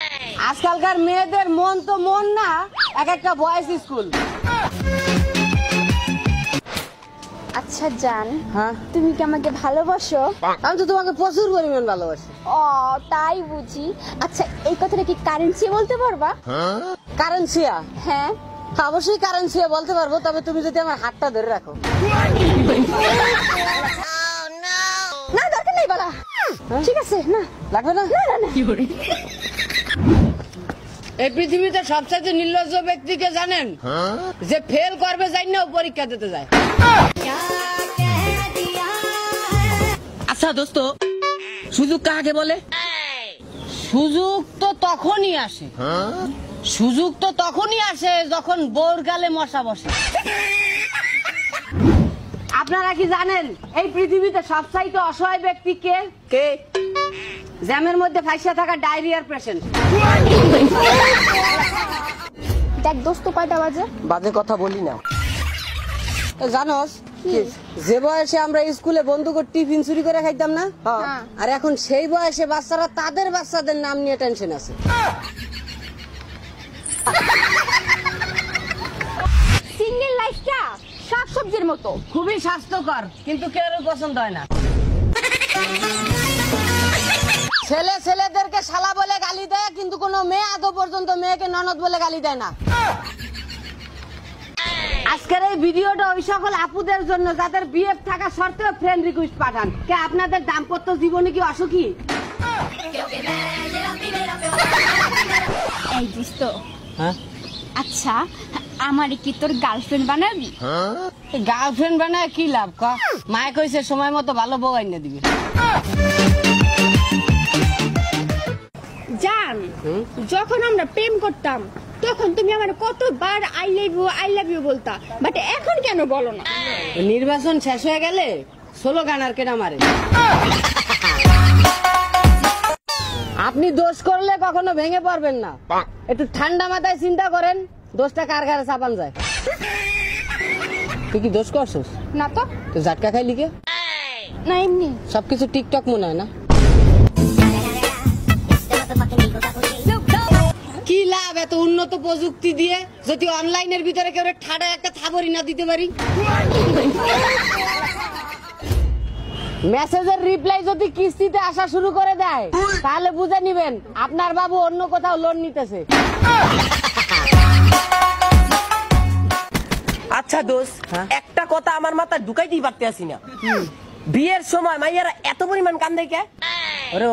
আজকালকার মেয়েদের মন তো মন না, এক একটা বয়েজ স্কুল। আচ্ছা জান, হ্যাঁ তুমি কি আমাকে ভালোবাসো? আমি তো তোমাকে প্রচুর পরিমাণ ভালোবাসি। ও তাই বুঝি। আচ্ছা এই কথাটা কি কারেন্সি বলতে পারবা? কারেন্সিয়া? হ্যাঁ অবশ্যই কারেন্সিয়া বলতে পারবো, তবে তুমি যদি আমার হাতটা ধরে রাখো। না দরকার নেই বলা। ঠিক আছে, না লাগবে না। না না এই পৃথিবীতে সবচেয়ে নির্লজ্জ ব্যক্তিকে জানেন? যে ফেল করবে যাই না, পরীক্ষা দিতে যায়। আচ্ছা দোস্ত, সুযোগ কাকে বলে? সুযোগ তো তখনই আসে, সুযোগ তো তখনই আসে যখন বোর গালে মশা বসে। আপনারা কি জানেন এই পৃথিবীতে সবচাইতে অসহায় ব্যক্তি কে? কে? জ্যামের মধ্যে ফাইসা থাকা ডায়রিয়ার পেশেন্ট। দেখ দোস্ত কয়টা বাজে? বাজে কথা বলি না। জানোস যে বয়সে আমরা স্কুলে বন্ধু করে টিফিন চুরি করে খাইতাম না, আর এখন সেই বয়সে বাচ্চারা তাদের বাচ্চাদের নাম নিয়ে টেনশন আছে। সিঙ্গেল লাইফটা শাকসবজির মতো, খুবই স্বাস্থ্যকর, কিন্তু কেউ পছন্দ হয় না। ছেলে ছেলেদেরকে শালা বলে গালি দেয়, কিন্তু কোনো মেয়ে আদৌ পর্যন্ত মেয়েকে ননদ বলে গালি দেয় না। আজকের এই ভিডিওটা ওই সকল আপুদের জন্য যাদের বিএফ থাকা সত্ত্বেও ফ্রেন্ড রিকোয়েস্ট পাঠান। কে আপনাদের দাম্পত্য জীবনে কি অসুখী? এই দোস্ত, হ্যাঁ আচ্ছা আমার কি তোর গার্লফ্রেন্ড বানাবি? গার্লফ্রেন্ড বানায় কি লাভ? মায়ে কইছে সময় মতো ভালো বউ আইনা দিবি। জান, যখন আমরা প্রেম করতাম তখন তুমি আমার কতবার আই লাভ ইউ বলতা, বাট এখন কেন বলো না? নির্বাচন শেষ হয়ে গেলে স্লোগান আর কেনা মারে। আপনি দোষ করলে কখনো ভেঙে পড়বেন না, একটু ঠান্ডা মাথায় চিন্তা করেন দোষটা কার ঘরে চাপান যায়। তুই কি দোষ করছিস? না তো। তুই ঝাটকা খাইলি কে? না এমনি। সবকিছু টিকটক মনে হয় না। কি লাভ এত উন্নত প্রযুক্তি দিয়ে যদি অনলাইনের ভিতরে কেউ ঠাডা একটা থাবরি না দিতে পারি? মেসেজের রিপ্লাই যদি কিস্তিতে আসা শুরু করে দেয়, তাহলে বুঝে নিবেন আপনার বাবু অন্য কোথাও লোন নিতেছে। আচ্ছা দোষ, একটা কথা আমার মাথায় ঢুকাইতেই পারতে আসি না। বিয়ের সময় মাইয়ারা এত পরিমাণ কান্দে কে?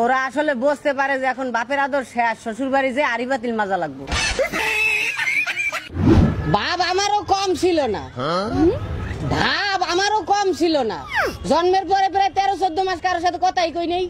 ওরা আসলে বুঝতে পারে যে এখন বাপের আদর শেষ, শ্বশুর বাড়ি যে আড়ি বাতিল মাজা লাগবে। বাপ আমারও কম ছিল না, ভাব আমারও কম ছিল না। জন্মের পরে প্রায় 13-14 মাস কারোর সাথে কথাই কই নেই।